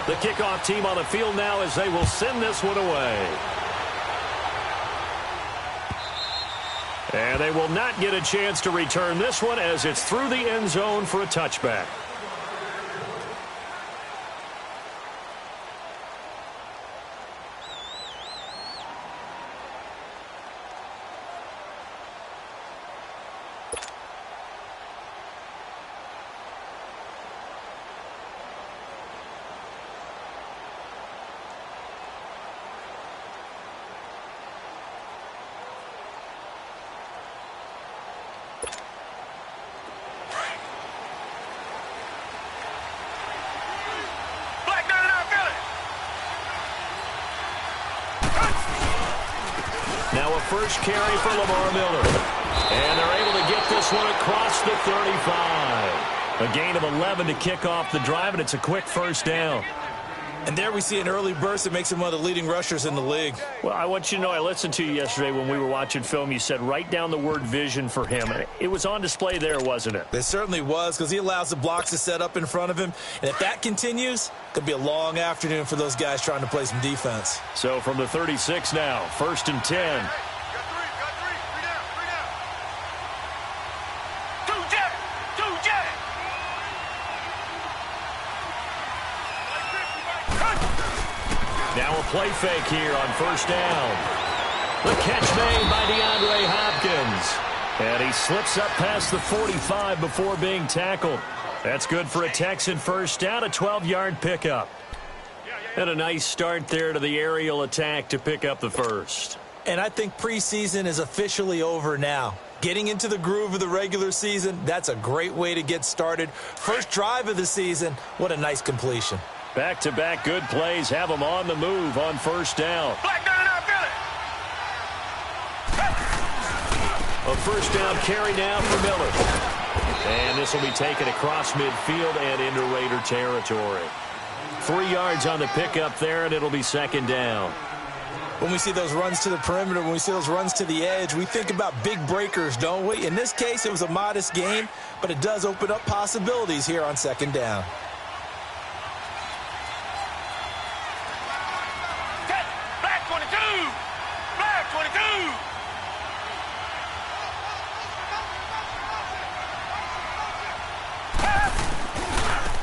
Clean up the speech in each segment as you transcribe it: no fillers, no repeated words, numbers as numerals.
The kickoff team on the field now as they will send this one away. And they will not get a chance to return this one as it's through the end zone for a touchback. Now a first carry for Lamar Miller. And they're able to get this one across the 35. A gain of 11 to kick off the drive, and it's a quick first down. And there we see an early burst that makes him one of the leading rushers in the league. Well, I want you to know, I listened to you yesterday when we were watching film. You said write down the word vision for him. It was on display there, wasn't it? It certainly was, because he allows the blocks to set up in front of him. And if that continues, it could be a long afternoon for those guys trying to play some defense. So from the 36 now, 1st and 10. Now a play fake here on first down. The catch made by DeAndre Hopkins. And he slips up past the 45 before being tackled. That's good for a Texan first down, a 12-yard pickup. And a nice start there to the aerial attack to pick up the first. And I think preseason is officially over now. Getting into the groove of the regular season, that's a great way to get started. First drive of the season, what a nice completion. Back-to-back good plays have them on the move on first down. A first down carry now for Miller. And this will be taken across midfield and into Raider territory. 3 yards on the pickup there, and it'll be second down. When we see those runs to the perimeter, when we see those runs to the edge, we think about big breakers, don't we? In this case, it was a modest gain, but it does open up possibilities here on second down.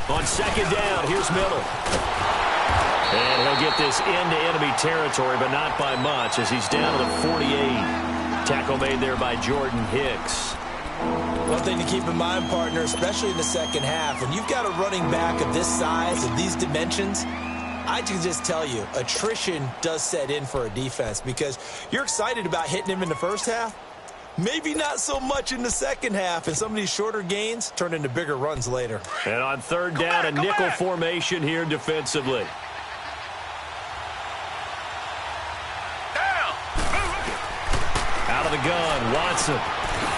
On second down, here's Miller. And he'll get this into enemy territory, but not by much as he's down to the 48. Tackle made there by Jordan Hicks. One thing to keep in mind, partner, especially in the second half, when you've got a running back of this size, of these dimensions, I can just tell you, attrition does set in for a defense because you're excited about hitting him in the first half. Maybe not so much in the second half, and some of these shorter gains turn into bigger runs later. And on third down, a nickel formation here defensively. Out of the gun, Watson.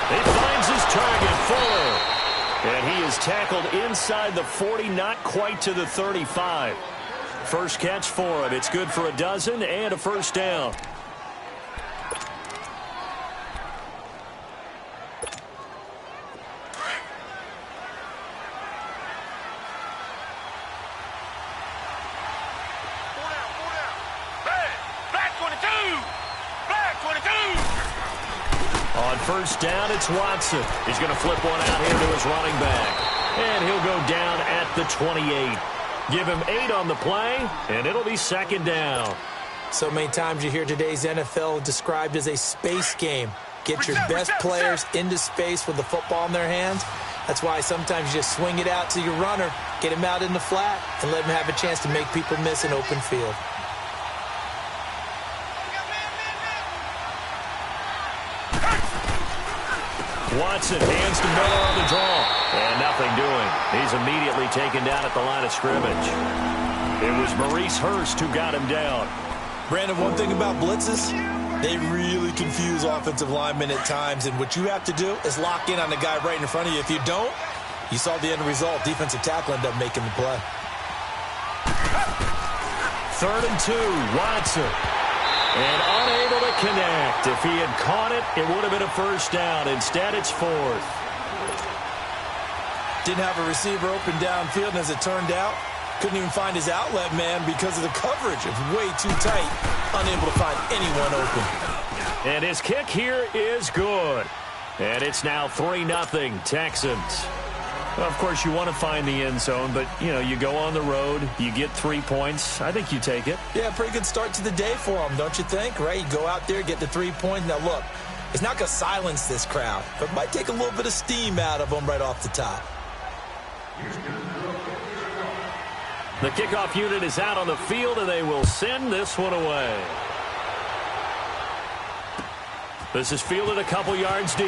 He finds his target, Fuller. And he is tackled inside the 40, not quite to the 35. First catch for him. It's good for a dozen and a first down. On first down, it's Watson. He's going to flip one out here to his running back. And he'll go down at the 28. Give him 8 on the play, and it'll be second down. So many times you hear today's NFL described as a space game. Get your best players into space with the football in their hands. That's why sometimes you just swing it out to your runner, get him out in the flat, and let him have a chance to make people miss an open field. Watson hands to Miller on the draw. And nothing doing. He's immediately taken down at the line of scrimmage. It was Maurice Hurst who got him down. Brandon, one thing about blitzes, they really confuse offensive linemen at times. And what you have to do is lock in on the guy right in front of you. If you don't, you saw the end result. Defensive tackle ended up making the play. 3rd and 2, Watson. And unable to connect. If he had caught it, it would have been a first down. Instead, it's 4th. Didn't have a receiver open downfield, and as it turned out, Couldn't even find his outlet man because of the coverage. It's way too tight. Unable to find anyone open. And his kick here is good. And it's now 3-0 Texans. Well, of course, you want to find the end zone, but, you go on the road, you get 3 points. I think you take it. Yeah, pretty good start to the day for him, don't you think? Right? You go out there, get the 3 points. Now, look, it's not going to silence this crowd, but it might take a little bit of steam out of them right off the top. The kickoff unit is out on the field, and they will send this one away. This is fielded a couple yards deep.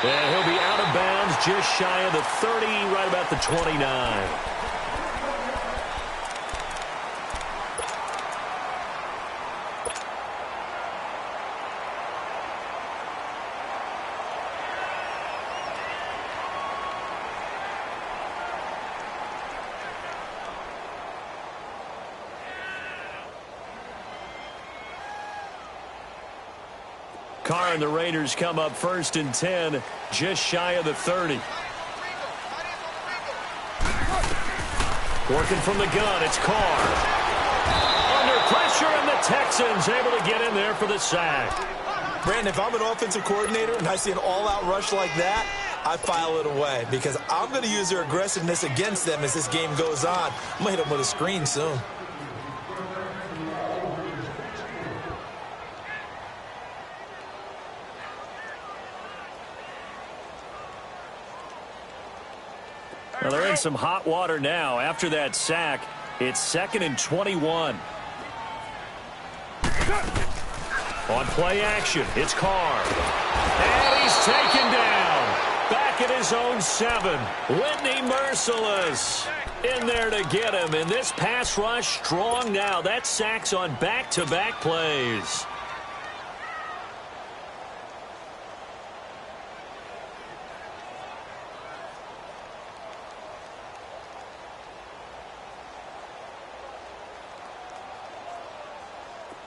And he'll be out of bounds just shy of the 30, right about the 29. Carr and the Raiders come up 1st and 10, just shy of the 30. Working from the gun, it's Carr. Under pressure, and the Texans able to get in there for the sack. Brandon, if I'm an offensive coordinator and I see an all-out rush like that, I file it away because I'm going to use their aggressiveness against them as this game goes on. I'm going to hit them with a screen soon. Well, they're in some hot water now. After that sack, it's 2nd and 21. On play action, it's Carr. And he's taken down. Back at his own 7. Whitney Mercilus in there to get him. And this pass rush strong now. That sack's on back-to-back plays.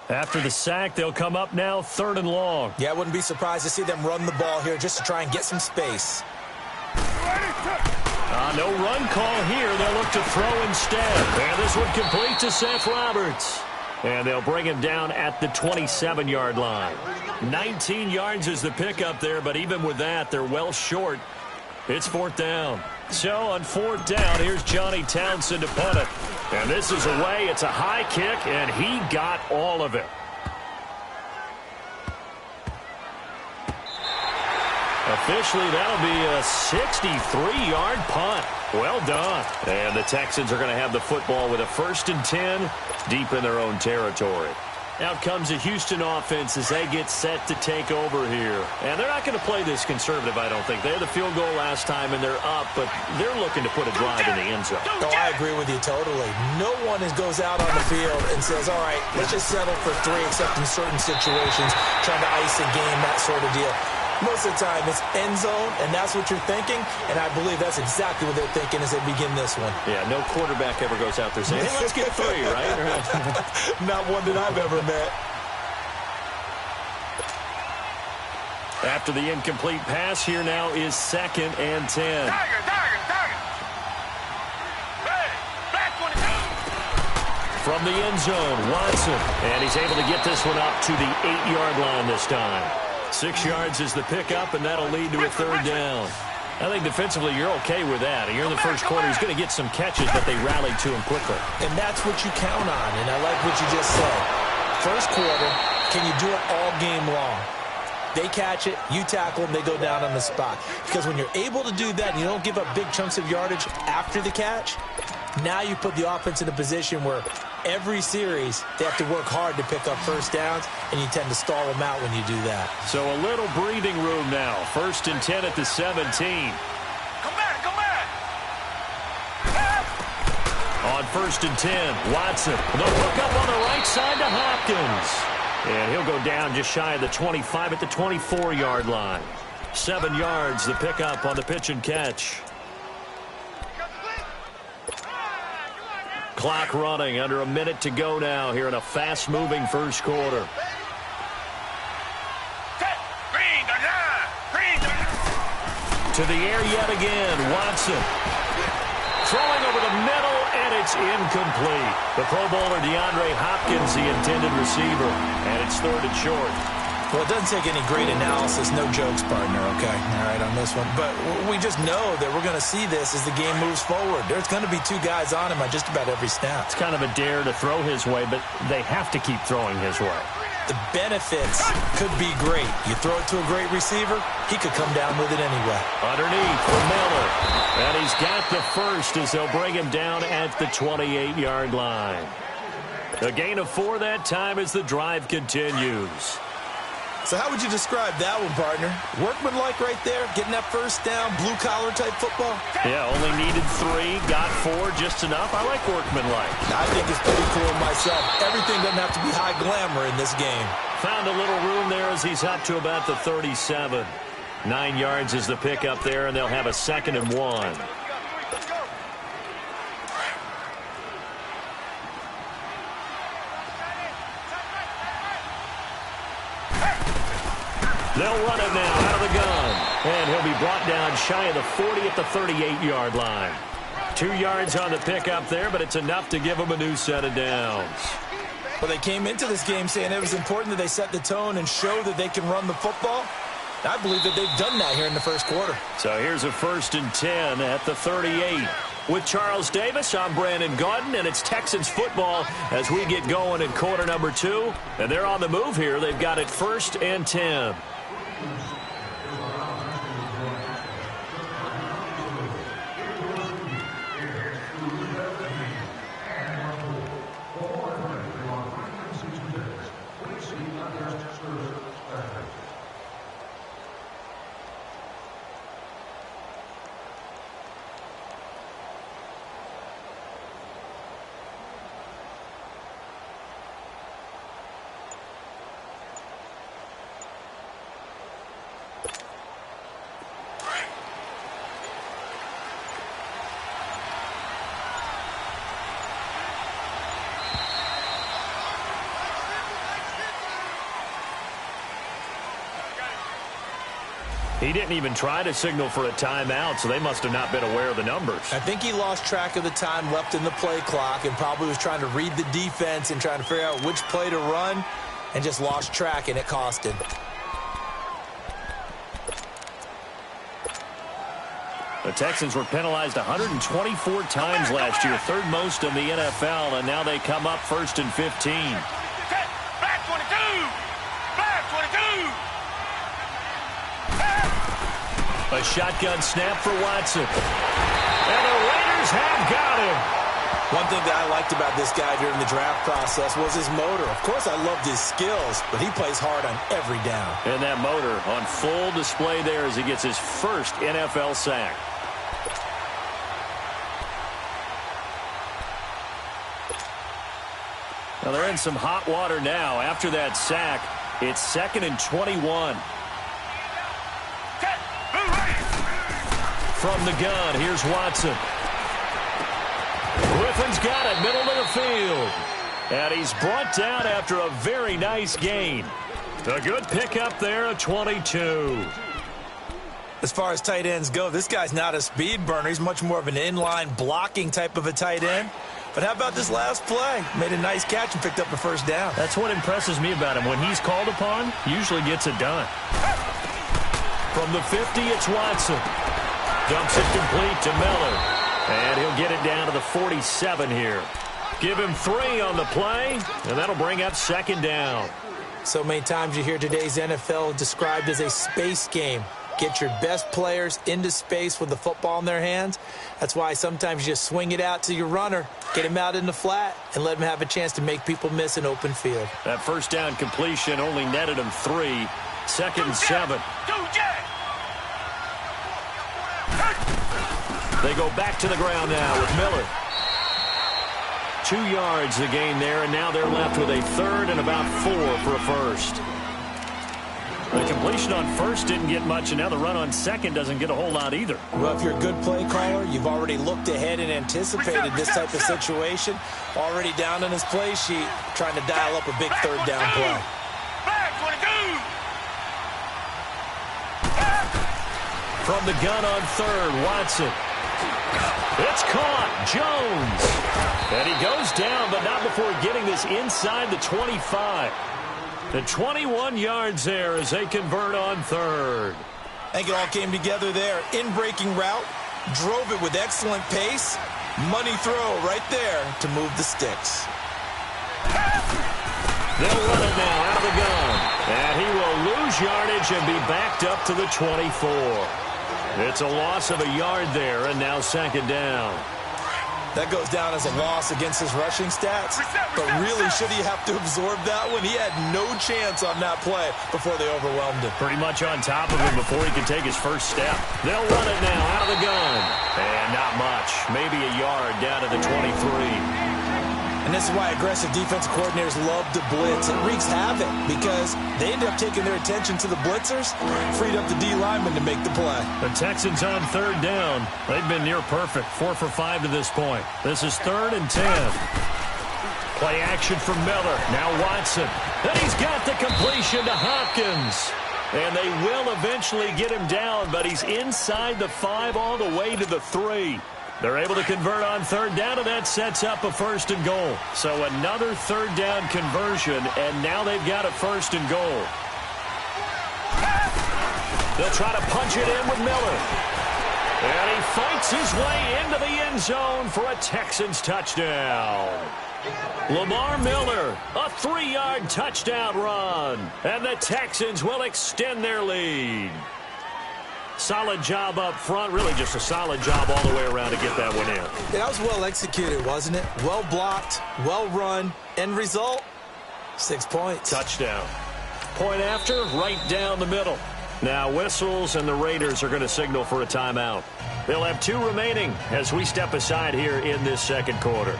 After the sack, they'll come up now 3rd and long. Yeah, I wouldn't be surprised to see them run the ball here just to try and get some space. No run call here. They'll look to throw instead. And this one complete to Seth Roberts. And they'll bring him down at the 27-yard line. 19 yards is the pickup there, but even with that, they're well short. It's 4th down. So on 4th down, here's Johnny Townsend to punt it. And this is away. It's a high kick, and he got all of it. Officially, that'll be a 63-yard punt. Well done. And the Texans are going to have the football with a 1st and 10 deep in their own territory. Out comes the Houston offense as they get set to take over here. And they're not going to play this conservative, I don't think. They had the field goal last time, and they're up, but they're looking to put a drive in the end zone. Oh, I agree with you totally. No one goes out on the field and says, all right, let's just settle for 3, except in certain situations, trying to ice a game, that sort of deal. Most of the time, it's end zone, and that's what you're thinking, and I believe that's exactly what they're thinking as they begin this one. Yeah, no quarterback ever goes out there saying, hey, let's get 3, right? Not one that I've ever met. After the incomplete pass, here now is 2nd and 10. From the end zone, Watson, and he's able to get this one up to the 8-yard line this time. 6 yards is the pickup, and that'll lead to a 3rd down. I think defensively you're okay with that. Here in the first quarter, he's going to get some catches, but they rallied to him quickly. And that's what you count on, and I like what you just said. First quarter, can you do it all game long? They catch it, you tackle them, they go down on the spot. Because when you're able to do that and you don't give up big chunks of yardage after the catch, now you put the offense in a position where every series they have to work hard to pick up 1st downs, and you tend to stall them out when you do that. So a little breathing room now. 1st and 10 at the 17. Come back, come back. On 1st and 10, Watson. The hook up on the right side to Hopkins. And he'll go down just shy of the 25 at the 24-yard line. 7 yards, the pickup on the pitch and catch. Clock running, under a minute to go now here in a fast-moving first quarter. To the air yet again, Watson. throwing over the middle, and it's incomplete. The Pro Bowler DeAndre Hopkins, the intended receiver, and it's third and short. Well, it doesn't take any great analysis. No jokes, partner, okay? All right, on this one. But we just know that we're going to see this as the game moves forward. There's going to be two guys on him on just about every snap. It's kind of a dare to throw his way, but they have to keep throwing his way. The benefits could be great. You throw it to a great receiver, he could come down with it anyway. Underneath for Miller. And he's got the first as they'll bring him down at the 28-yard line. A gain of 4 that time as the drive continues. So how would you describe that one, partner? Workmanlike right there, getting that first down, blue-collar type football? Yeah, only needed 3, got 4, just enough. I like workmanlike. I think it's pretty cool myself. Everything doesn't have to be high glamour in this game. Found a little room there as he's up to about the 37. 9 yards is the pick up there, and they'll have a 2nd and 1. They'll run it now out of the gun. And he'll be brought down shy of the 40 at the 38-yard line. 2 yards on the pickup there, but it's enough to give them a new set of downs. Well, they came into this game saying it was important that they set the tone and show that they can run the football. I believe that they've done that here in the first quarter. So here's a 1st and 10 at the 38. With Charles Davis, I'm Brandon Gaudin, and it's Texans football as we get going in quarter number 2. And they're on the move here. They've got it 1st and 10. He didn't even try to signal for a timeout, so they must have not been aware of the numbers. I think he lost track of the time left in the play clock and probably was trying to read the defense and trying to figure out which play to run and just lost track, and it cost him. The Texans were penalized 124 times last year, 3rd most in the NFL, and now they come up 1st and 15. Back 22! Back 22! A shotgun snap for Watson. And the Raiders have got him. One thing that I liked about this guy during the draft process was his motor. Of course, I loved his skills, but he plays hard on every down. And that motor on full display there as he gets his first NFL sack. Now they're in some hot water now. After that sack, it's 2nd and 21. From the gun, here's Watson. Griffin's got it, middle of the field. And he's brought down after a very nice gain. A good pickup there, a 22. As far as tight ends go, this guy's not a speed burner. He's much more of an inline blocking type of a tight end. But how about this last play? Made a nice catch and picked up the first down. That's what impresses me about him. When he's called upon, usually gets it done. From the 50, it's Watson. Dumps it complete to Miller. And he'll get it down to the 47 here. Give him 3 on the play, and that'll bring up 2nd down. So many times you hear today's NFL described as a space game. Get your best players into space with the football in their hands. That's why sometimes you just swing it out to your runner, get him out in the flat, and let him have a chance to make people miss an open field. That first down completion only netted him 3. 2nd and 7. They go back to the ground now with Miller. 2 yards the gain there, and now they're left with a 3rd and about 4 for a first. The completion on first didn't get much, and now the run on second doesn't get a whole lot either. Well, if you're a good play caller, you've already looked ahead and anticipated this type of situation. Already down on his play sheet, trying to dial up a big 3rd down play. From the gun on 3rd, Watson. It's caught. Jones. And he goes down, but not before getting this inside the 25. The 21 yards there as they convert on third. I think it all came together there. In-breaking route, drove it with excellent pace. Money throw right there to move the sticks. They'll run it now out of the gun. And he will lose yardage and be backed up to the 24. It's a loss of a yard there, and now second down. That goes down as a loss against his rushing stats. But really, should he have to absorb that one? He had no chance on that play before they overwhelmed him. Pretty much on top of him before he could take his first step. They'll run it now out of the gun. And not much. Maybe a yard down to the 23. And this is why aggressive defensive coordinators love to blitz. It wreaks havoc because they end up taking their attention to the blitzers, freed up the D lineman to make the play. The Texans on third down. They've been near perfect, 4 for 5 to this point. This is 3rd and 10. Play action from Miller. Now Watson. And he's got the completion to Hopkins. And they will eventually get him down, but he's inside the 5 all the way to the 3. They're able to convert on third down, and that sets up a 1st and goal. So another third down conversion, and now they've got a 1st and goal. They'll try to punch it in with Miller. And he fights his way into the end zone for a Texans touchdown. Lamar Miller, a 3-yard touchdown run. And the Texans will extend their lead. Solid job up front. Really just a solid job all the way around to get that one in. Yeah, that was well executed, wasn't it? Well blocked, well run. End result, 6 points. Touchdown. Point after, right down the middle. Now whistles and the Raiders are going to signal for a timeout. They'll have 2 remaining as we step aside here in this second quarter.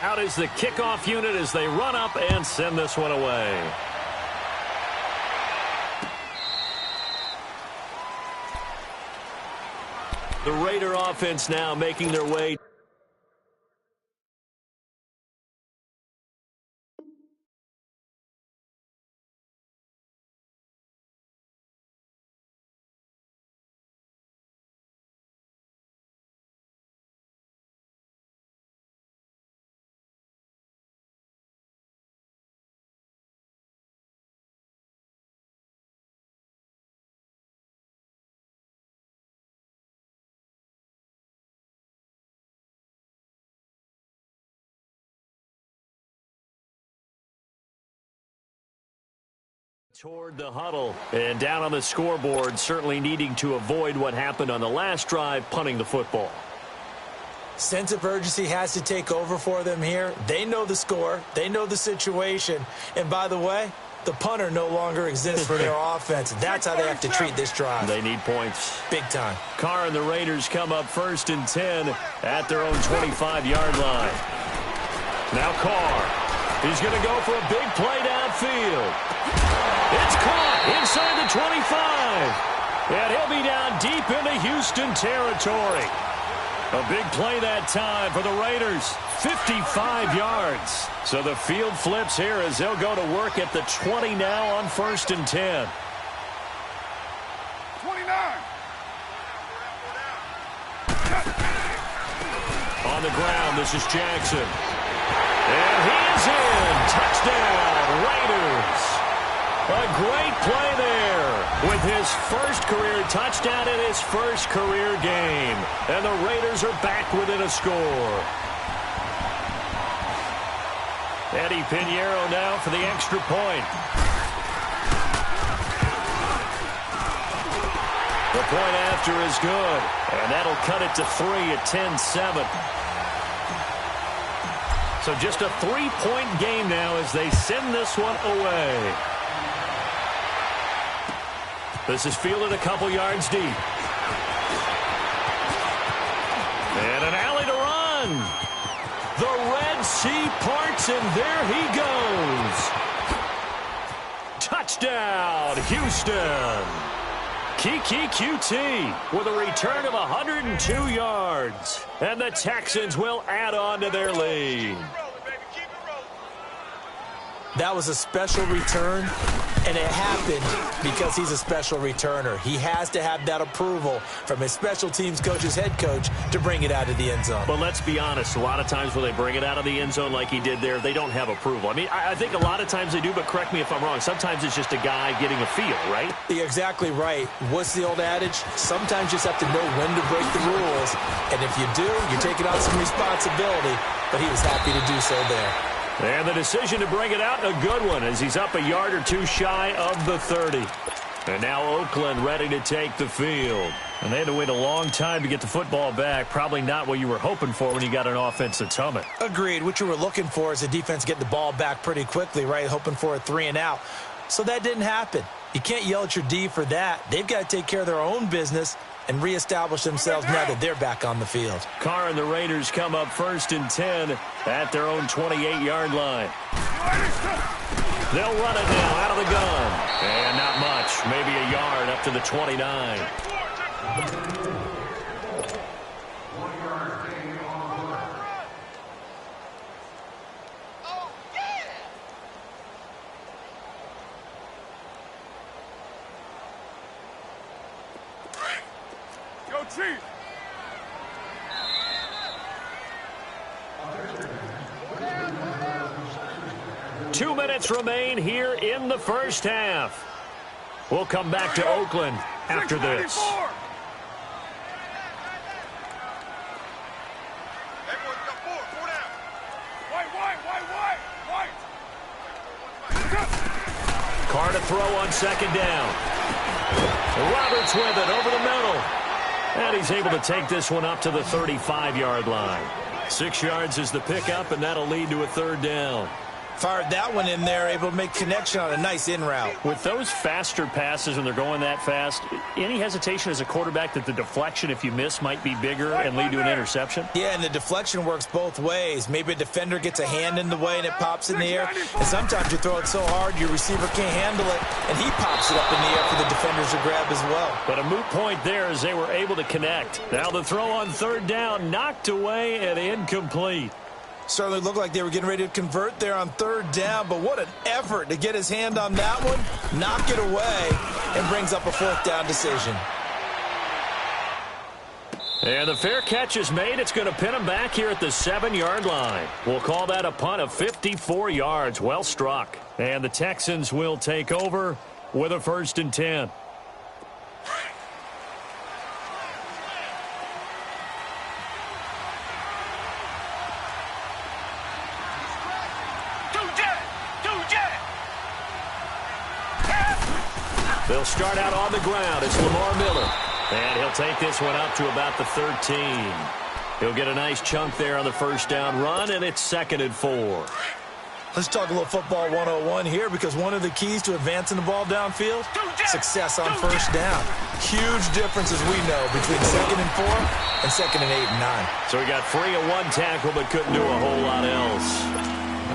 Out is the kickoff unit as they run up and send this one away. The Raider offense now making their way. Toward the huddle and down on the scoreboard, certainly needing to avoid what happened on the last drive, punting the football. Sense of urgency has to take over for them here. They know the score. They know the situation. And by the way, the punter no longer exists for their offense. That's how they have to treat this drive. They need points. Big time. Carr and the Raiders come up 1st and 10 at their own 25-yard line. Now Carr. He's going to go for a big play downfield. It's caught inside the 25. And he'll be down deep into Houston territory. A big play that time for the Raiders. 55 yards. So the field flips here as they'll go to work at the 20 now on 1st and 10. 29. On the ground, this is Jackson. And he is in. Touchdown, Raiders. A great play there with his first career touchdown in his first career game. And the Raiders are back within a score. Eddie Pinheiro now for the extra point. The point after is good. And that'll cut it to 3 at 10-7. So just a 3-point game now as they send this one away. This is fielded a couple yards deep. And an alley to run. The Red Sea parts, and there he goes. Touchdown, Houston. Kiki QT with a return of 102 yards. And the Texans will add on to their lead. That was a special return, and it happened because he's a special returner. He has to have that approval from his special teams coach's head coach to bring it out of the end zone. But let's be honest, a lot of times when they bring it out of the end zone like he did there, they don't have approval. I mean, I think a lot of times they do, but correct me if I'm wrong. Sometimes it's just a guy getting a feel, right? You're exactly right. What's the old adage? Sometimes you just have to know when to break the rules, and if you do, you're taking on some responsibility, but he was happy to do so there. And the decision to bring it out, a good one, as he's up a yard or two shy of the 30. And now Oakland ready to take the field. And they had to wait a long time to get the football back. Probably not what you were hoping for when you got an offense that's humming. Agreed. What you were looking for is the defense getting the ball back pretty quickly, right? Hoping for a 3 and out. So that didn't happen. You can't yell at your D for that. They've got to take care of their own business and reestablish themselves now that they're back on the field. Carr and the Raiders come up 1st and 10 at their own 28-yard line. They'll run it now out of the gun. And not much, maybe a yard up to the 29. Go Chiefs! 2 minutes remain here in the first half. We'll come back to Oakland after this. Carr to throw on 2nd down. Roberts with it over the middle. And he's able to take this one up to the 35-yard line. 6 yards is the pickup, and that'll lead to a 3rd down. Fired that one in there, able to make connection on a nice in route. With those faster passes when they're going that fast, any hesitation as a quarterback that the deflection, if you miss, might be bigger and lead to an interception? Yeah, and the deflection works both ways. Maybe a defender gets a hand in the way and it pops in the air. And sometimes you throw it so hard your receiver can't handle it, and he pops it up in the air for the defenders to grab as well. But a moot point there as they were able to connect. Now the throw on 3rd down, knocked away and incomplete. Certainly looked like they were getting ready to convert there on 3rd down, but what an effort to get his hand on that one, knock it away, and brings up a 4th down decision. And the fair catch is made. It's going to pin him back here at the 7-yard line. We'll call that a punt of 54 yards. Well struck. And the Texans will take over with a 1st and 10. They'll start out on the ground. It's Lamar Miller. And he'll take this one up to about the 13. He'll get a nice chunk there on the 1st down run, and it's 2nd and 4. Let's talk a little football 101 here, because one of the keys to advancing the ball downfield, success on 1st down. Huge difference, as we know, between 2nd and 4 and 2nd and 8 and 9. So he got free of 1 tackle but couldn't do a whole lot else.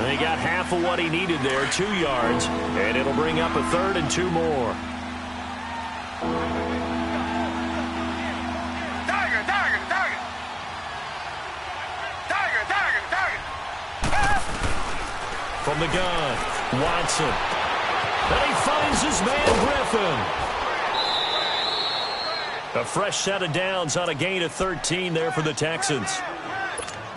And he got half of what he needed there, 2 yards, and it'll bring up a 3rd and 2 more. From the gun, Watson. And he finds his man, Griffin. A fresh set of downs on a gain of 13 there for the Texans.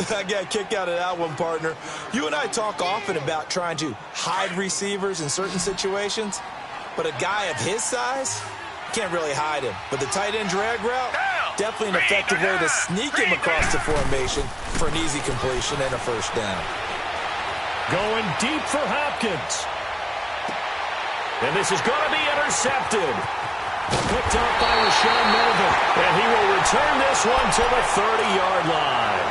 I got a kick out of that one, partner. You and I talk often about trying to hide receivers in certain situations, but a guy of his size can't really hide him. But the tight end drag route, definitely an effective way to sneak him across the formation for an easy completion and a 1st down. Going deep for Hopkins. And this is going to be intercepted. Picked up by Rashaan Melvin. And he will return this one to the 30-yard line.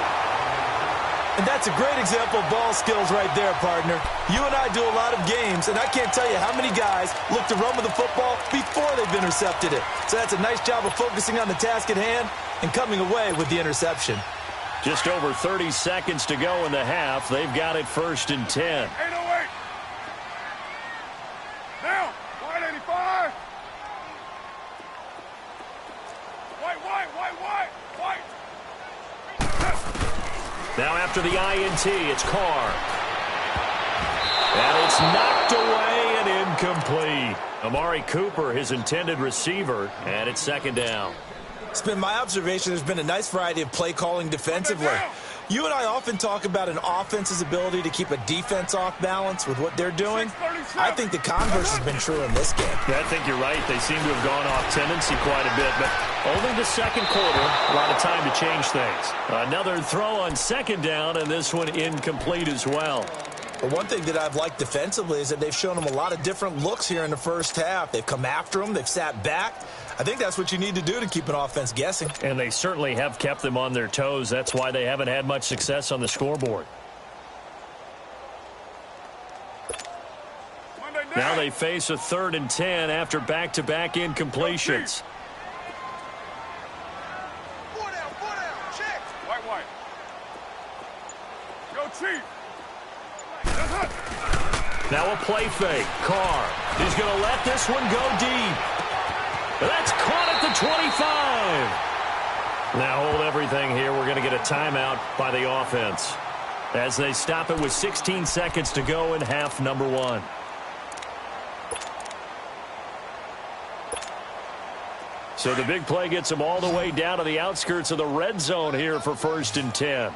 And that's a great example of ball skills right there, partner. You and I do a lot of games, and I can't tell you how many guys look to run with the football before they've intercepted it. So that's a nice job of focusing on the task at hand and coming away with the interception. Just over 30 seconds to go in the half. They've got it 1st and 10. 808. Now, wide 85. after the INT. It's Carr. And it's knocked away and incomplete. Amari Cooper, his intended receiver, and it's second down. It's been my observation there's been a nice variety of play calling defensively. You and I often talk about an offense's ability to keep a defense off balance with what they're doing. I think the converse has been true in this game. Yeah, I think you're right. They seem to have gone off tendency quite a bit, but only the second quarter, a lot of time to change things. Another throw on second down, and this one incomplete as well. But one thing that I've liked defensively is that they've shown them a lot of different looks here in the first half. They've come after them. They've sat back. I think that's what you need to do to keep an offense guessing. And they certainly have kept them on their toes. That's why they haven't had much success on the scoreboard. Now they face a 3rd and 10 after back-to-back incompletions. Four down, check. White. Go Chief. Now a play fake. Carr. He's going to let this one go deep. That's caught at the 25. Now hold everything here. We're going to get a timeout by the offense as they stop it with 16 seconds to go in half number 1. So the big play gets them all the way down to the outskirts of the red zone here for 1st and 10.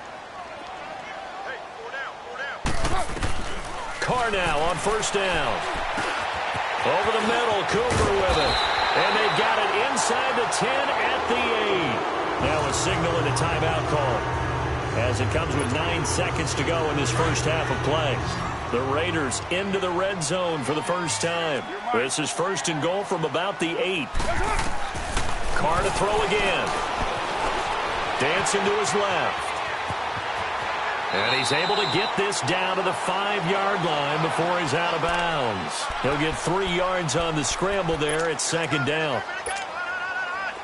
Carr now on 1st down. Over the middle, Cooper with it. And they got it inside the 10 at the 8. Now a signal and a timeout call as it comes with 9 seconds to go in this first half of play. The Raiders into the red zone for the first time. This is 1st and goal from about the 8. Carr to throw again. Dancing to his left. And he's able to get this down to the 5-yard line before he's out of bounds. He'll get 3 yards on the scramble there. It's 2nd down.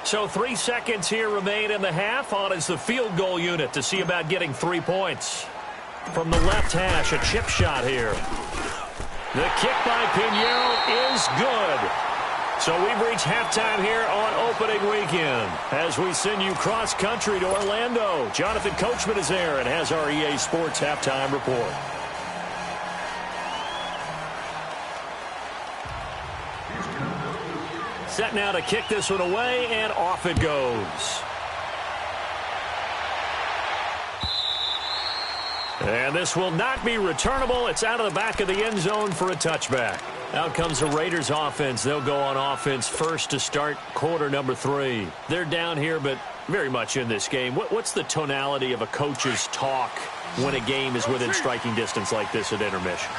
So 3 seconds here remain in the half. On is the field goal unit to see about getting 3 points. From the left hash, a chip shot here. The kick by Pinheiro is good. So we've reached halftime here on opening weekend as we send you cross-country to Orlando. Jonathan Coachman is there and has our EA Sports halftime report. Set now to kick this one away, and off it goes. And this will not be returnable. It's out of the back of the end zone for a touchback. Out comes the Raiders offense. They'll go on offense first to start quarter number 3. They're down here, but very much in this game. What's the tonality of a coach's talk when a game is within striking distance like this at intermission?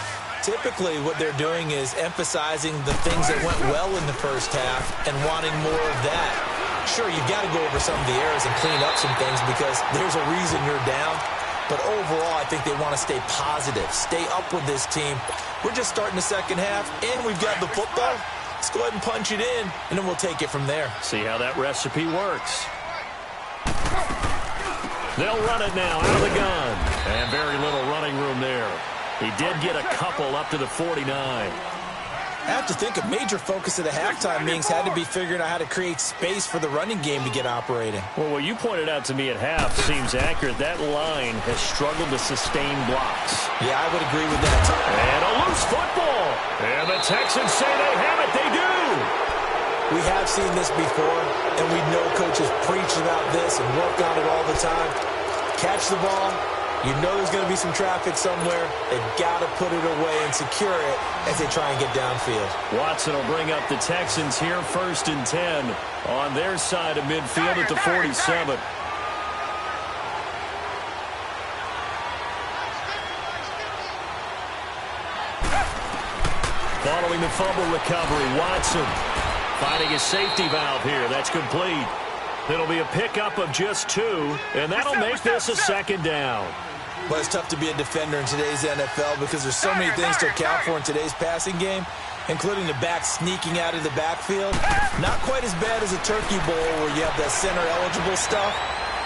Typically, what they're doing is emphasizing the things that went well in the first half and wanting more of that. Sure, you've got to go over some of the errors and clean up some things because there's a reason you're down. But overall, I think they want to stay positive, stay up with this team. We're just starting the second half, and we've got the football. Let's go ahead and punch it in, and then we'll take it from there. See how that recipe works. They'll run it now out of the gun. And very little running room there. He did get a couple up to the 49. I have to think a major focus of the halftime meetings had to be figuring out how to create space for the running game to get operating. Well, what you pointed out to me at half seems accurate. That line has struggled to sustain blocks. Yeah, I would agree with that. And a loose football. And the Texans say they have it. They do. We have seen this before, and we know coaches preach about this and work on it all the time. Catch the ball. You know there's going to be some traffic somewhere. They've got to put it away and secure it as they try and get downfield. Watson will bring up the Texans here 1st and 10 on their side of midfield at the 47. Following the fumble recovery, Watson finding a safety valve here. That's complete. It'll be a pickup of just 2, and that'll make this a 2nd down. But it's tough to be a defender in today's NFL because there's so many things to account for in today's passing game, including the back sneaking out of the backfield. Not quite as bad as a turkey bowl where you have that center-eligible stuff,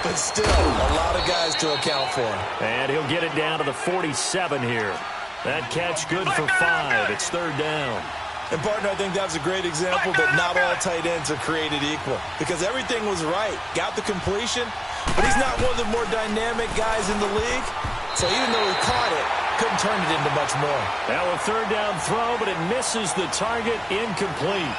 but still a lot of guys to account for. And he'll get it down to the 47 here. That catch good for 5. It's 3rd down. And, partner, I think that was a great example that not all tight ends are created equal because everything was right. Got the completion, but he's not one of the more dynamic guys in the league. So even though he caught it, couldn't turn it into much more. Now a third down throw, but it misses the target, incomplete.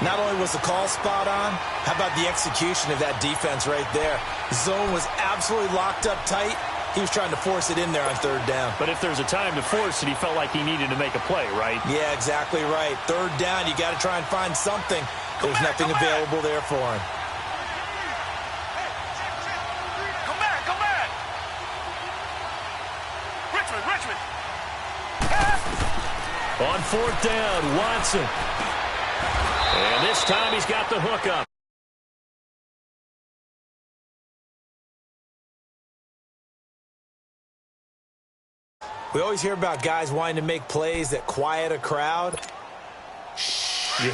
Not only was the call spot on, how about the execution of that defense right there? Zone was absolutely locked up tight. He was trying to force it in there on third down. But if there's a time to force it, he felt like he needed to make a play, right? Yeah, exactly right. Third down, you got to try and find something. There's nothing available there for him. Come back, come back. Richmond. On fourth down, Watson. And this time he's got the hook up. We always hear about guys wanting to make plays that quiet a crowd. Yeah.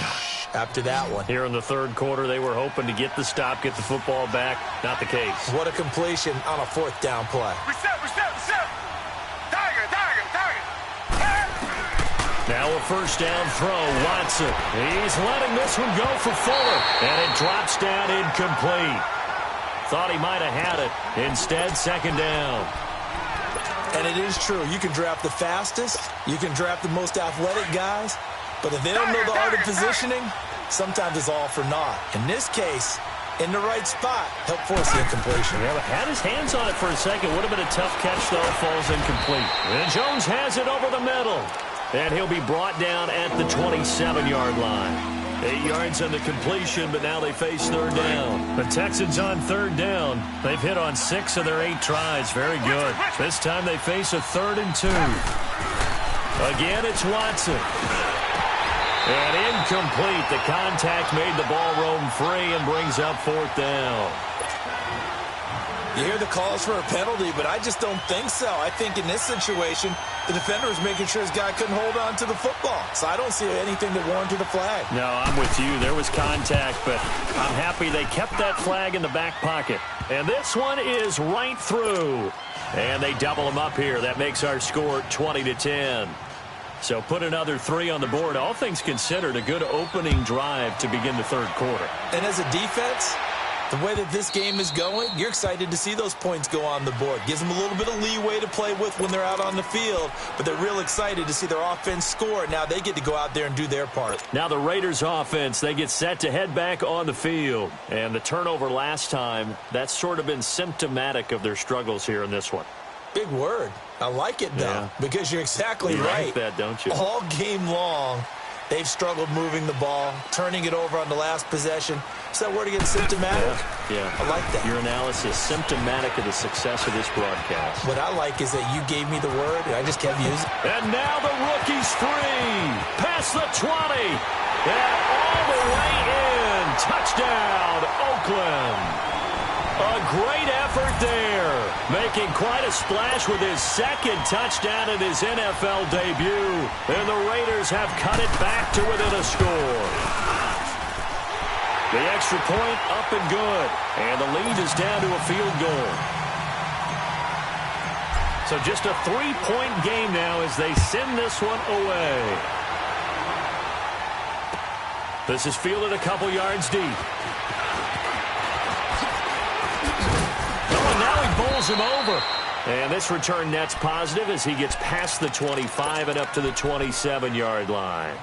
After that one. Here in the third quarter, they were hoping to get the stop, get the football back. Not the case. What a completion on a fourth down play. Reset. Tiger. Now a first down throw, Watson. He's letting this one go for Fuller. And it drops down incomplete. Thought he might have had it. Instead, second down. And it is true. You can draft the fastest. You can draft the most athletic guys. But if they don't know the art of positioning, sometimes it's all for naught. In this case, in the right spot, help force the incompletion. Yeah, but had his hands on it for a second. Would have been a tough catch, though. Falls incomplete. And Jones has it over the middle. And he'll be brought down at the 27-yard line. 8 yards on the completion, but now they face third down. The Texans on third down. They've hit on 6 of their 8 tries. Very good. This time they face a 3rd and 2. Again, it's Watson. And incomplete. The contact made the ball roam free and brings up fourth down. You hear the calls for a penalty, but I just don't think so. I think in this situation, the defender was making sure his guy couldn't hold on to the football. So I don't see anything that warranted a flag. No, I'm with you. There was contact, but I'm happy they kept that flag in the back pocket. And this one is right through. And they double them up here. That makes our score 20-10. So put another 3 on the board. All things considered, a good opening drive to begin the third quarter. And as a defense, the way that this game is going, you're excited to see those points go on the board. Gives them a little bit of leeway to play with when they're out on the field, but they're real excited to see their offense score. Now they get to go out there and do their part. Now the Raiders offense, they get set to head back on the field. And the turnover last time, that's sort of been symptomatic of their struggles here in this one. Big word. I like it, though, because you're exactly right. You like that, don't you? All game long, they've struggled moving the ball, turning it over on the last possession. Is that word again, symptomatic? Yeah. I like that. Your analysis, symptomatic of the success of this broadcast. What I like is that you gave me the word, and I just kept using it. And now the rookie's free. Past the 20. And all the way in. Touchdown, Oakland. A great effort there, making quite a splash with his second touchdown in his NFL debut. And the Raiders have cut it back to within a score. The extra point up and good. And the lead is down to a field goal. So just a 3-point game now as they send this one away. This is fielded a couple yards deep. Bowls him over. And this return net's positive as he gets past the 25 and up to the 27-yard line.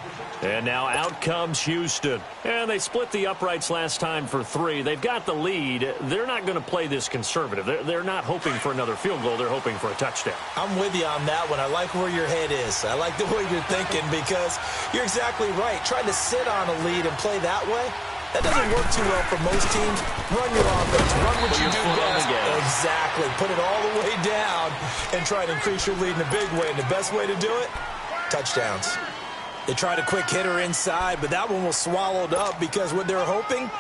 And now out comes Houston. And they split the uprights last time for 3. They've got the lead. They're not going to play this conservative. They're not hoping for another field goal. They're hoping for a touchdown. I'm with you on that one. I like where your head is. I like the way you're thinking because you're exactly right. Trying to sit on a lead and play that way, that doesn't work too well for most teams. Run your offense. Run what you do best. Exactly. Put it all the way down and try to increase your lead in a big way. And the best way to do it, touchdowns. They tried a quick hitter inside, but that one was swallowed up because what they're hoping,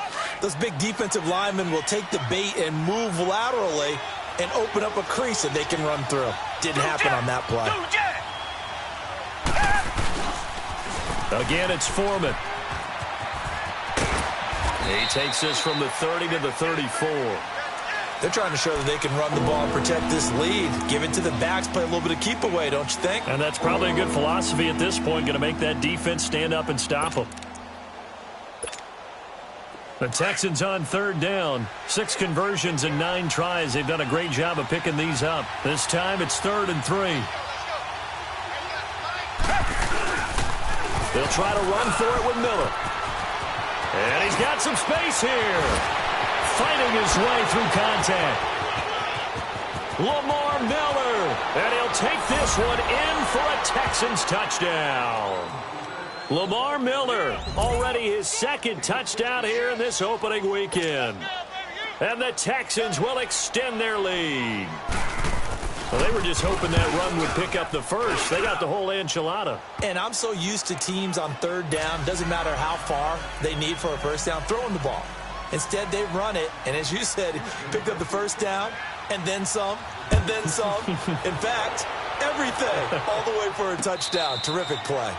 those big defensive linemen will take the bait and move laterally and open up a crease that they can run through. Didn't happen on that play. Again, it's Foreman. He takes this from the 30 to the 34. They're trying to show that they can run the ball and protect this lead. Give it to the backs, play a little bit of keep away, don't you think? And that's probably a good philosophy at this point, going to make that defense stand up and stop them. The Texans on third down. 6 conversions and 9 tries. They've done a great job of picking these up. This time it's 3rd and 3. They'll try to run for it with Miller. And he's got some space here. Fighting his way through contact. Lamar Miller. And he'll take this one in for a Texans touchdown. Lamar Miller, already his 2nd touchdown here in this opening weekend. And the Texans will extend their lead. Well, they were just hoping that run would pick up the first. They got the whole enchilada. And I'm so used to teams on 3rd down, doesn't matter how far they need for a first down, throwing the ball. Instead, they run it, and as you said, picked up the first down, and then some, and then some. In fact, everything, all the way for a touchdown. Terrific play.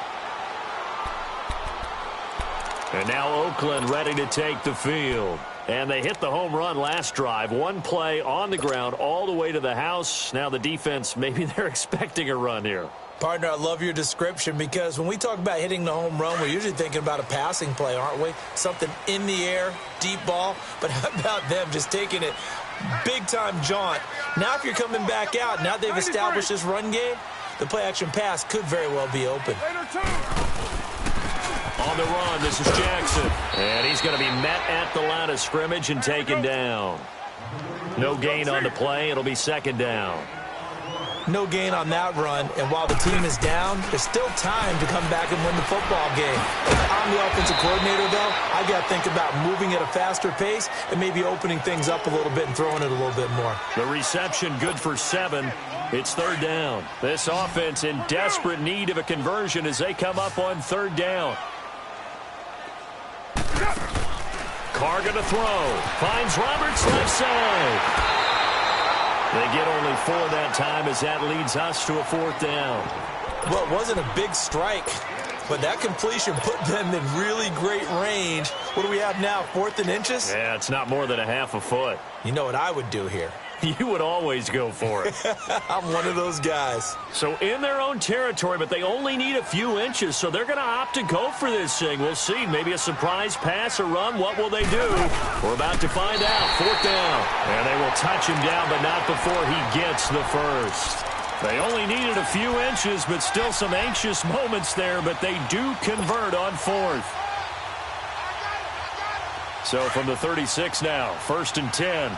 And now Oakland ready to take the field. And they hit the home run last drive. 1 play on the ground all the way to the house. Now the defense, maybe they're expecting a run here. Partner, I love your description because when we talk about hitting the home run, we're usually thinking about a passing play, aren't we? Something in the air, deep ball. But how about them just taking it big-time jaunt? Now if you're coming back out, now they've established this run game, the play-action pass could very well be open. On the run, this is Jackson. And he's going to be met at the line of scrimmage and taken down. No gain on the play. It'll be 2nd down. No gain on that run. And while the team is down, there's still time to come back and win the football game. If I'm the offensive coordinator, though, I got to think about moving at a faster pace and maybe opening things up a little bit and throwing it a little bit more. The reception good for 7. It's 3rd down. This offense in desperate need of a conversion as they come up on 3rd down. Carr going to throw. Finds Roberts left side. They get only 4 that time as that leads us to a 4th down. Well, it wasn't a big strike, but that completion put them in really great range. What do we have now, 4th and inches? Yeah, it's not more than a half a foot. You know what I would do here? You would always go for it. I'm one of those guys. So in their own territory, but they only need a few inches, so they're going to opt to go for this thing. We'll see. Maybe a surprise pass or run. What will they do? We're about to find out. 4th down. And they will touch him down, but not before he gets the first. They only needed a few inches, but still some anxious moments there, but they do convert on 4th. So from the 36 now, 1st and 10.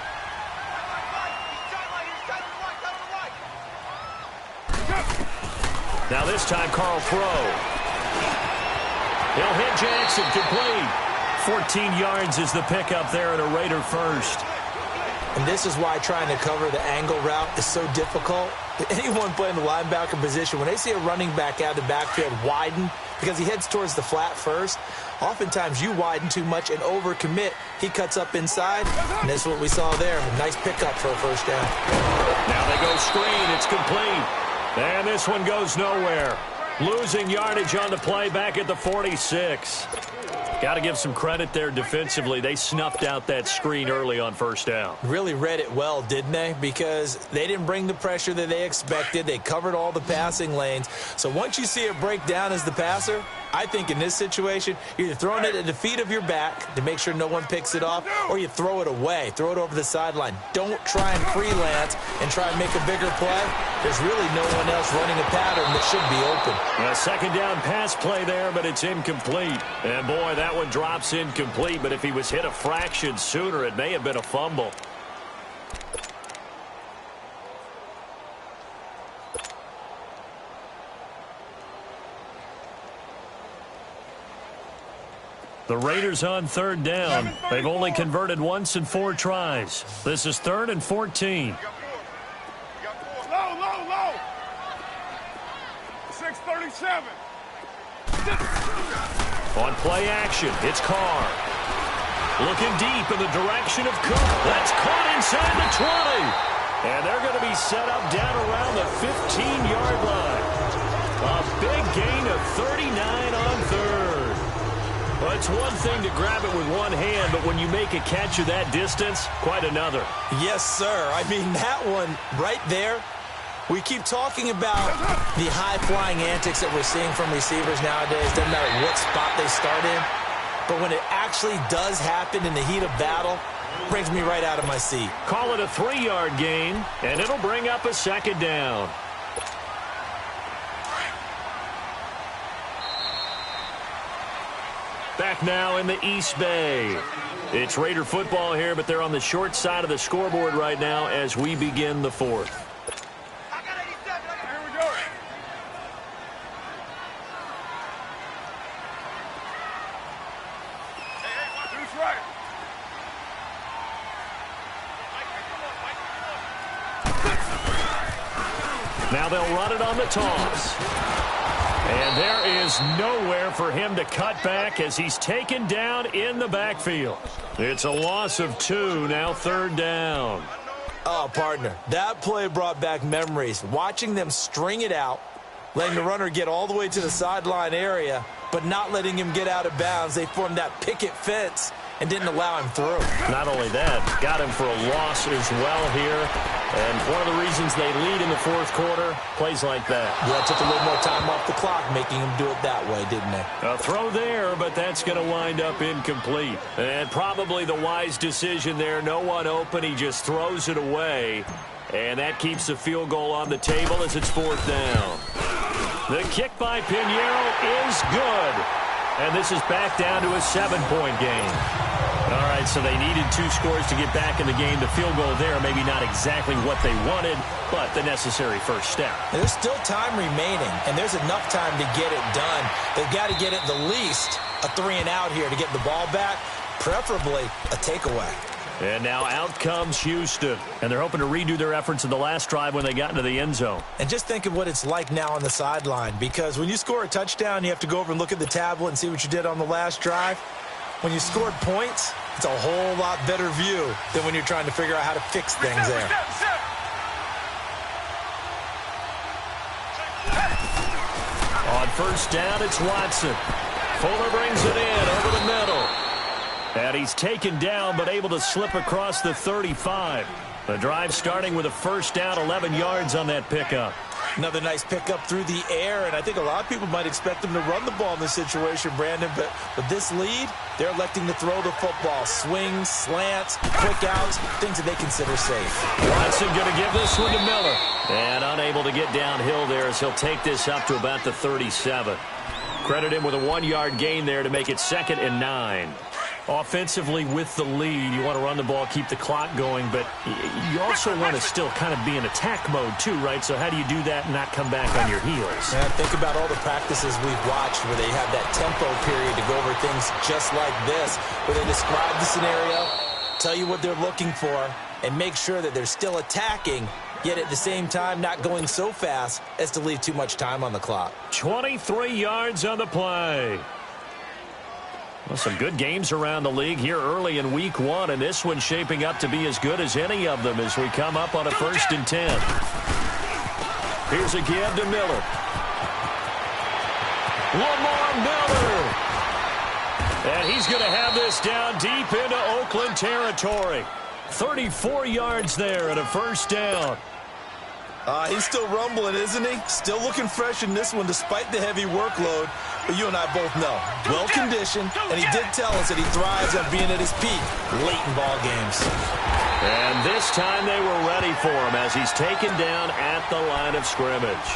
Now this time, Carl Crow. He'll hit Jackson, complete. 14 yards is the pickup there at a Raider first. And this is why trying to cover the angle route is so difficult. Anyone playing the linebacker position, when they see a running back out of the backfield widen, because he heads towards the flat first, oftentimes you widen too much and overcommit. He cuts up inside, and that's what we saw there. A nice pickup for a first down. Now they go screen. It's complete. And this one goes nowhere. Losing yardage on the play back at the 46. Got to give some credit there defensively. They snuffed out that screen early on 1st down. Really read it well, didn't they? Because they didn't bring the pressure that they expected. They covered all the passing lanes. So once you see it break down as the passer, I think in this situation, you're either throwing it at the feet of your back to make sure no one picks it off, or you throw it away. Throw it over the sideline. Don't try and freelance and try and make a bigger play. There's really no one else running a pattern that should be open. A 2nd down pass play there, but it's incomplete. And boy, that one drops incomplete, but if he was hit a fraction sooner, it may have been a fumble. The Raiders on 3rd down. They've only converted once in 4 tries. This is 3rd and 14. Low. 637. On play action, it's Carr. Looking deep in the direction of Cook. That's caught inside the 20. And they're going to be set up down around the 15-yard line. A big gain of 39 on 3rd. Well, it's one thing to grab it with one hand, but when you make a catch of that distance, quite another. Yes, sir. I mean, that one right there, we keep talking about the high-flying antics that we're seeing from receivers nowadays. Doesn't matter what spot they start in. but when it actually does happen in the heat of battle, it brings me right out of my seat. Call it a 3-yard gain, and it'll bring up a second down. Back now in the East Bay. It's Raider football here, but they're on the short side of the scoreboard right now as we begin the fourth. Here we go. Hey, who's right? Now they'll run it on the toss. And there is nowhere for him to cut back as he's taken down in the backfield. It's a loss of 2, now 3rd down. Oh, partner, that play brought back memories. Watching them string it out, letting the runner get all the way to the sideline area, but not letting him get out of bounds. They formed that picket fence and didn't allow him through. Not only that, got him for a loss as well here. And one of the reasons they lead in the 4th quarter, plays like that. Yeah, it took a little more time off the clock, making him do it that way, didn't they? A throw there, but that's going to wind up incomplete. And probably the wise decision there. No one open. He just throws it away. And that keeps the field goal on the table as it's 4th down. The kick by Pinheiro is good. And this is back down to a 7-point game. All right, so they needed 2 scores to get back in the game. The field goal there, maybe not exactly what they wanted, but the necessary first step. There's still time remaining, and there's enough time to get it done. They've got to get at the least a 3-and-out here to get the ball back, preferably a takeaway. And now out comes Houston. And they're hoping to redo their efforts in the last drive when they got into the end zone. And just think of what it's like now on the sideline, because when you score a touchdown, you have to go over and look at the tablet and see what you did on the last drive. When you scored points, it's a whole lot better view than when you're trying to figure out how to fix things there. On first down, it's Watson. Fuller brings it in over the middle. And he's taken down, but able to slip across the 35. The drive starting with a first down, 11 yards on that pickup. Another nice pickup through the air, and I think a lot of people might expect them to run the ball in this situation, Brandon, but with this lead, they're electing to throw the football. Swings, slants, quick outs, things that they consider safe. Watson going to give this one to Miller. And unable to get downhill there as he'll take this up to about the 37. Credit him with a 1-yard gain there to make it 2nd and 9. Offensively with the lead, you want to run the ball, keep the clock going, but you also want to still kind of be in attack mode too, right? So how do you do that and not come back on your heels? And think about all the practices we've watched where they have that tempo period to go over things just like this, where they describe the scenario, tell you what they're looking for, and make sure that they're still attacking, yet at the same time not going so fast as to leave too much time on the clock. 23 yards on the play. Well, some good games around the league here early in week 1, and this one's shaping up to be as good as any of them as we come up on a 1st and 10. Here's a give to Miller. Lamar Miller. And he's going to have this down deep into Oakland territory. 34 yards there and a first down. He's still rumbling, isn't he? Still looking fresh in this one despite the heavy workload. But you and I both know, well-conditioned, and he did tell us that he thrives on being at his peak late in ball games. And this time they were ready for him as he's taken down at the line of scrimmage.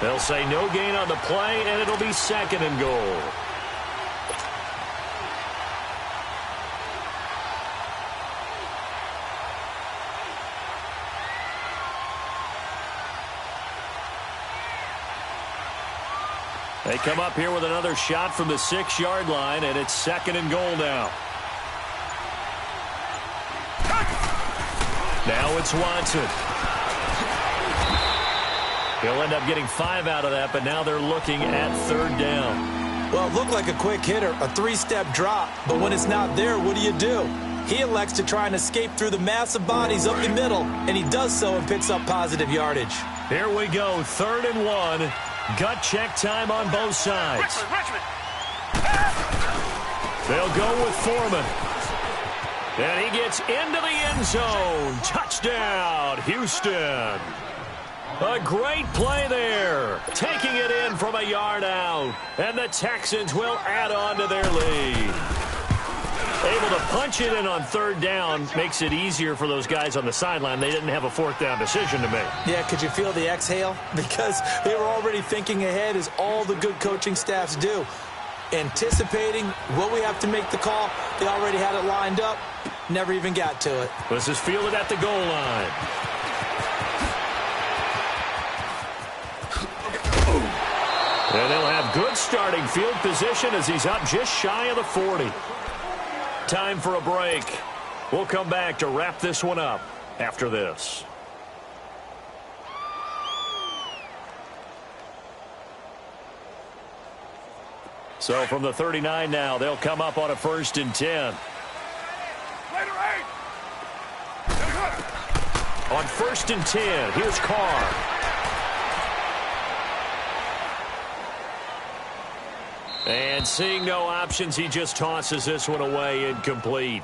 They'll say no gain on the play, and it'll be 2nd and goal. They come up here with another shot from the 6-yard line, and it's 2nd and goal now. Now it's Watson. He'll end up getting 5 out of that, but now they're looking at 3rd down. Well, it looked like a quick hitter, a 3-step drop, but when it's not there, what do? He elects to try and escape through the massive bodies up the middle, and he does so and picks up positive yardage. Here we go, 3rd and 1. Gut check time on both sides. Richmond. They'll go with Foreman. And he gets into the end zone. Touchdown, Houston. A great play there. Taking it in from a yard out. And the Texans will add on to their lead. Able to punch it in on third down makes it easier for those guys on the sideline. They didn't have a fourth down decision to make. Yeah, could you feel the exhale? Because they were already thinking ahead, as all the good coaching staffs do. Anticipating what we have to make the call. They already had it lined up. Never even got to it. This is fielded at the goal line. And they'll have good starting field position as he's up just shy of the 40. Time for a break. We'll come back to wrap this one up after this. So from the 39 now, they'll come up on a 1st and 10. On 1st and 10, here's Carr. And seeing no options, he just tosses this one away, incomplete.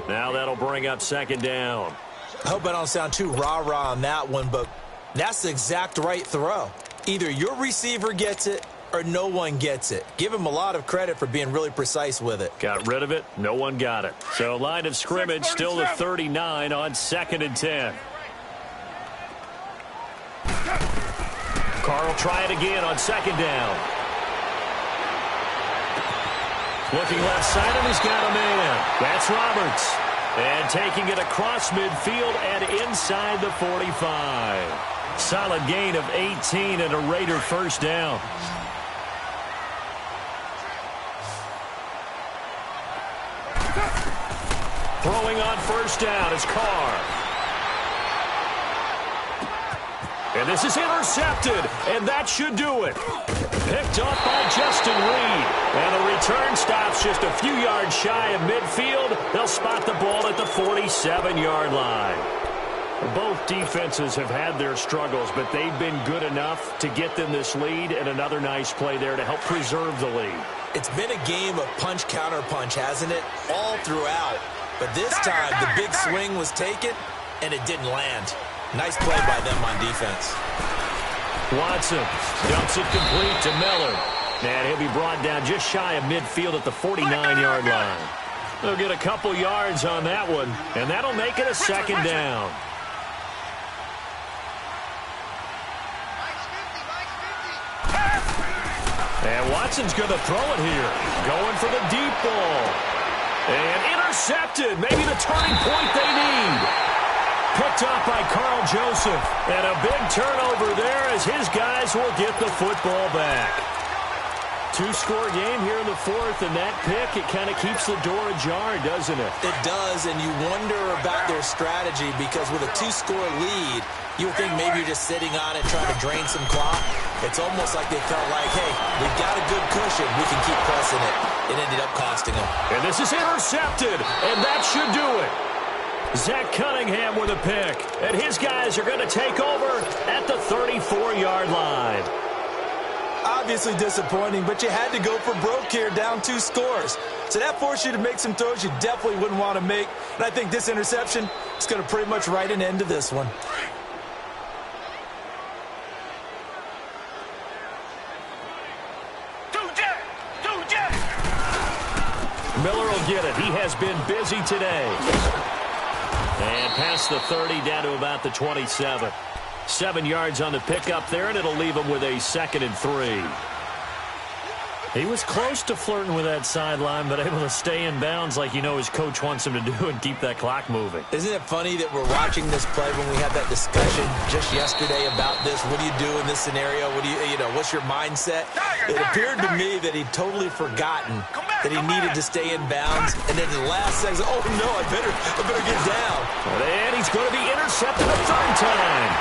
Now that'll bring up 2nd down. I hope I don't sound too rah-rah on that one, but that's the exact right throw. Either your receiver gets it or no one gets it. Give him a lot of credit for being really precise with it. Got rid of it. No one got it. So line of scrimmage still the 39 on 2nd and 10. Carr will try it again on 2nd down. Looking left side, and he's got a man. That's Roberts. And taking it across midfield and inside the 45. Solid gain of 18 and a Raider 1st down. Throwing on 1st down is Carr. And this is intercepted, and that should do it. Picked up by Justin Reed. And the return stops just a few yards shy of midfield. They'll spot the ball at the 47-yard line. Both defenses have had their struggles, but they've been good enough to get them this lead, and another nice play there to help preserve the lead. It's been a game of punch-counter-punch, hasn't it? All throughout. But this time, the big swing was taken, and it didn't land. Nice play by them on defense. Watson dumps it complete to Miller. And he'll be brought down just shy of midfield at the 49-yard line. They'll get a couple yards on that one, and that'll make it a 2nd down. And Watson's going to throw it here. Going for the deep ball. And intercepted. Maybe the turning point they need. Picked up by Carl Joseph. And a big turnover there as his guys will get the football back. Two-score game here in the 4th, and that pick, it kind of keeps the door ajar, doesn't it? It does, and you wonder about their strategy because with a 2-score lead, you would think maybe you're just sitting on it trying to drain some clock. It's almost like they felt like, hey, we've got a good cushion. We can keep pressing it. It ended up costing them. And this is intercepted, and that should do it. Zach Cunningham with a pick, and his guys are going to take over at the 34-yard line. Obviously disappointing, but you had to go for broke here, down 2 scores. So that forced you to make some throws you definitely wouldn't want to make. And I think this interception is going to pretty much write an end to this one. Miller will get it. He has been busy today. And past the 30 down to about the 27. 7 yards on the pickup there, and it'll leave him with a 2nd and 3. He was close to flirting with that sideline, but able to stay in bounds like his coach wants him to do and keep that clock moving. Isn't it funny that we're watching this play when we had that discussion just yesterday about this? What do you do in this scenario? What do what's your mindset? It appeared to me that he'd totally forgotten that he needed to stay in bounds, and then in the last second, oh no, I better get down. And he's going to be intercepted a 3rd time.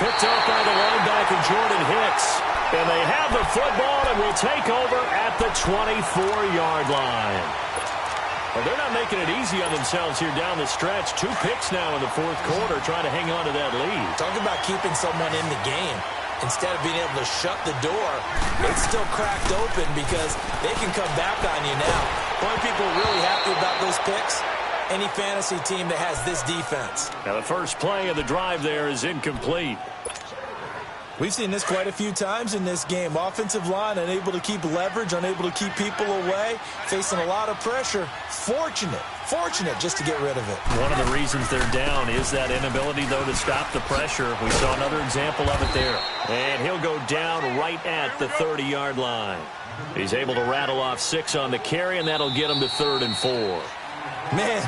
Picked up by the linebacker Jordan Hicks. And they have the football and will take over at the 24-yard line. Well, they're not making it easy on themselves here down the stretch. 2 picks now in the 4th quarter, trying to hang on to that lead. Talk about keeping someone in the game. Instead of being able to shut the door, it's still cracked open because they can come back on you now. Only people really happy about those picks, any fantasy team that has this defense. Now the first play of the drive there is incomplete. We've seen this quite a few times in this game. Offensive line unable to keep leverage, unable to keep people away, facing a lot of pressure. Fortunate just to get rid of it. One of the reasons they're down is that inability, though, to stop the pressure. We saw another example of it there. And he'll go down right at the 30-yard line. He's able to rattle off 6 on the carry, and that'll get him to 3rd and 4. Man,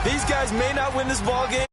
these guys may not win this ball game.